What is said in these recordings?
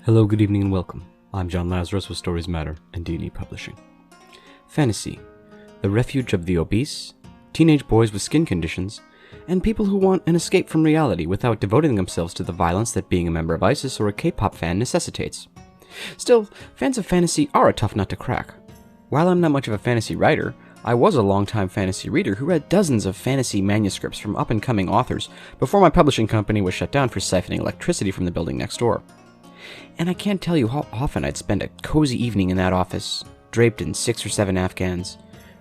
Hello, good evening, and welcome. I'm John Lazarus with Stories Matter and D&E Publishing. Fantasy, the refuge of the obese, teenage boys with skin conditions, and people who want an escape from reality without devoting themselves to the violence that being a member of ISIS or a K-pop fan necessitates. Still, fans of fantasy are a tough nut to crack. While I'm not much of a fantasy writer, I was a longtime fantasy reader who read dozens of fantasy manuscripts from up-and-coming authors before my publishing company was shut down for siphoning electricity from the building next door. And I can't tell you how often I'd spend a cozy evening in that office, draped in 6 or 7 Afghans,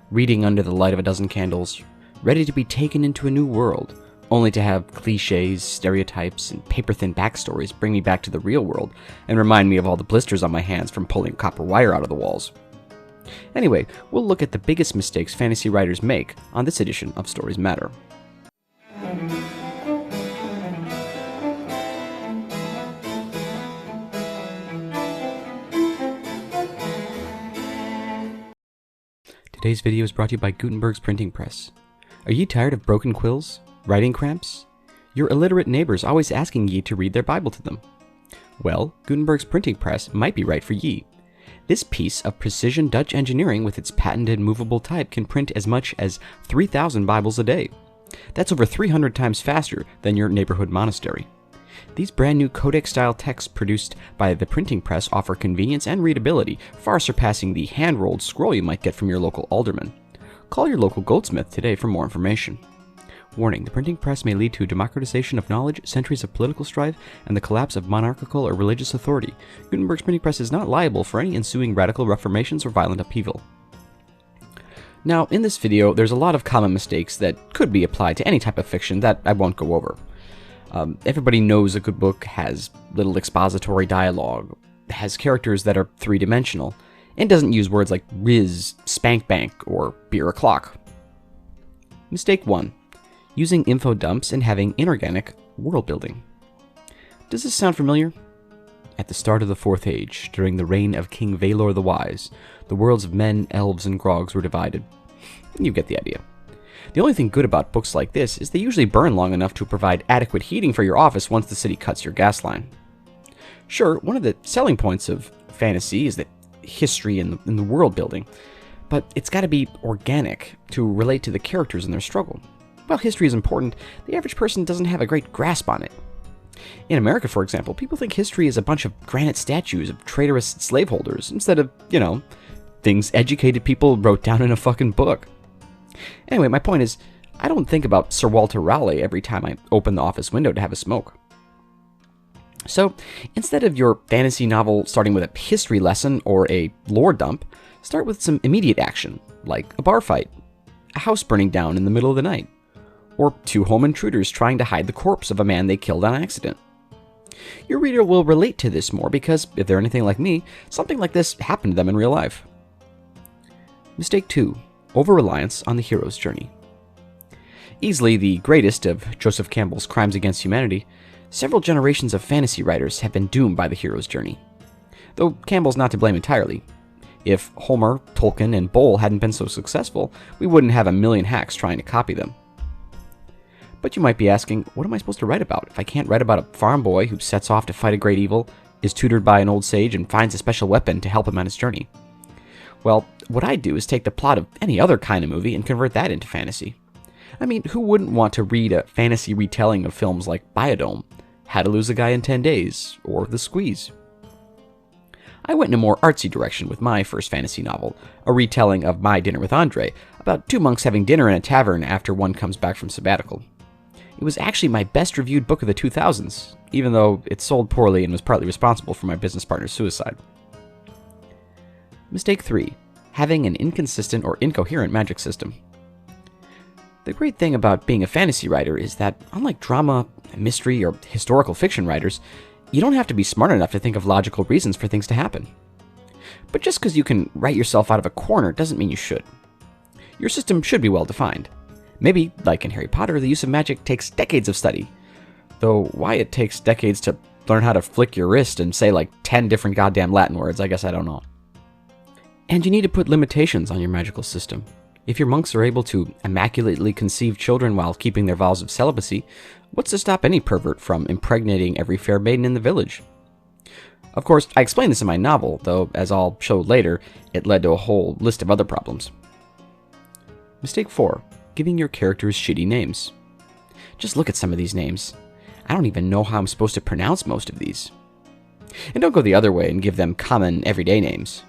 reading under the light of a dozen candles, ready to be taken into a new world, only to have cliches, stereotypes, and paper-thin backstories bring me back to the real world and remind me of all the blisters on my hands from pulling copper wire out of the walls. Anyway, we'll look at the biggest mistakes fantasy writers make on this edition of Stories Matter. Today's video is brought to you by Gutenberg's Printing Press. Are ye tired of broken quills? Writing cramps? Your illiterate neighbors always asking ye to read their Bible to them? Well, Gutenberg's Printing Press might be right for ye. This piece of precision Dutch engineering with its patented movable type can print as much as 3,000 Bibles a day. That's over 300 times faster than your neighborhood monastery. These brand new codex-style texts produced by the printing press offer convenience and readability far surpassing the hand-rolled scroll you might get from your local alderman. Call your local goldsmith today for more information. Warning, the printing press may lead to democratization of knowledge, centuries of political strife, and the collapse of monarchical or religious authority. Gutenberg's printing press is not liable for any ensuing radical reformations or violent upheaval. Now, in this video, there's a lot of common mistakes that could be applied to any type of fiction that I won't go over. Everybody knows a good book has little expository dialogue, has characters that are three-dimensional, and doesn't use words like riz, spank bank, or beer o'clock. Mistake 1. Using info dumps and having inorganic world building. Does this sound familiar? At the start of the Fourth Age, during the reign of King Valor the Wise, the worlds of men, elves, and grogs were divided. You get the idea. The only thing good about books like this is they usually burn long enough to provide adequate heating for your office once the city cuts your gas line. Sure, one of the selling points of fantasy is the history and the world building, but it's got to be organic to relate to the characters and their struggle. While history is important, the average person doesn't have a great grasp on it. In America, for example, people think history is a bunch of granite statues of traitorous slaveholders instead of, things educated people wrote down in a fucking book. Anyway, my point is, I don't think about Sir Walter Raleigh every time I open the office window to have a smoke. So, instead of your fantasy novel starting with a history lesson or a lore dump, start with some immediate action, like a bar fight, a house burning down in the middle of the night, or 2 home intruders trying to hide the corpse of a man they killed on accident. Your reader will relate to this more because, if they're anything like me, something like this happened to them in real life. Mistake 2. Overreliance on the hero's journey. Easily the greatest of Joseph Campbell's crimes against humanity, several generations of fantasy writers have been doomed by the hero's journey. Though Campbell's not to blame entirely. If Homer, Tolkien, and Bowl hadn't been so successful, we wouldn't have a million hacks trying to copy them. But you might be asking, what am I supposed to write about if I can't write about a farm boy who sets off to fight a great evil, is tutored by an old sage, and finds a special weapon to help him on his journey? Well, what I do is take the plot of any other kind of movie and convert that into fantasy. I mean, who wouldn't want to read a fantasy retelling of films like Biodome, How to Lose a Guy in 10 Days, or The Squeeze? I went in a more artsy direction with my first fantasy novel, a retelling of My Dinner with Andre, about 2 monks having dinner in a tavern after one comes back from sabbatical. It was actually my best reviewed book of the 2000s, even though it sold poorly and was partly responsible for my business partner's suicide. Mistake 3. Having an inconsistent or incoherent magic system. The great thing about being a fantasy writer is that, unlike drama, mystery, or historical fiction writers, you don't have to be smart enough to think of logical reasons for things to happen. But just because you can write yourself out of a corner doesn't mean you should. Your system should be well defined. Maybe, like in Harry Potter, the use of magic takes decades of study. Though why it takes decades to learn how to flick your wrist and say like 10 different goddamn Latin words, I guess I don't know. And you need to put limitations on your magical system. If your monks are able to immaculately conceive children while keeping their vows of celibacy, what's to stop any pervert from impregnating every fair maiden in the village? Of course, I explain this in my novel, though, as I'll show later, it led to a whole list of other problems. Mistake 4. Giving your characters shitty names. Just look at some of these names. I don't even know how I'm supposed to pronounce most of these. And don't go the other way and give them common, everyday names.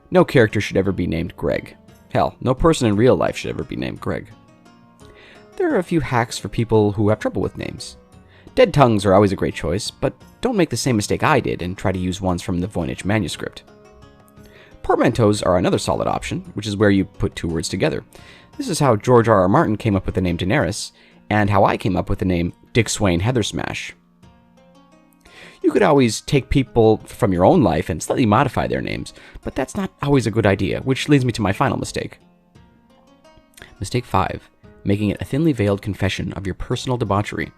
No character should ever be named Greg. Hell, no person in real life should ever be named Greg. There are a few hacks for people who have trouble with names. Dead tongues are always a great choice, but don't make the same mistake I did and try to use ones from the Voynich manuscript. Portmanteaus are another solid option, which is where you put two words together. This is how George R. R. Martin came up with the name Daenerys, and how I came up with the name Dick Swain Heathersmash. You could always take people from your own life and slightly modify their names, but that's not always a good idea, which leads me to my final mistake. Mistake 5. Making it a thinly veiled confession of your personal debauchery.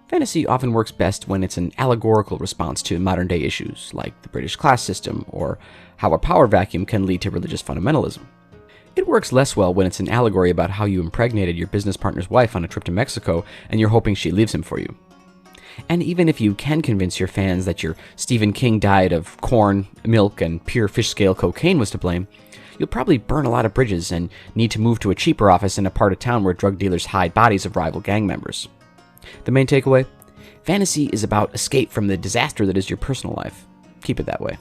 Fantasy often works best when it's an allegorical response to modern-day issues, like the British class system, or how a power vacuum can lead to religious fundamentalism. It works less well when it's an allegory about how you impregnated your business partner's wife on a trip to Mexico and you're hoping she leaves him for you. And even if you can convince your fans that your Stephen King diet of corn, milk, and pure fish scale cocaine was to blame, you'll probably burn a lot of bridges and need to move to a cheaper office in a part of town where drug dealers hide bodies of rival gang members. The main takeaway? Fantasy is about escape from the disaster that is your personal life. Keep it that way.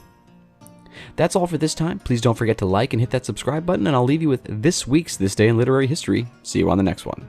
That's all for this time. Please don't forget to like and hit that subscribe button, and I'll leave you with this week's This Day in Literary History. See you on the next one.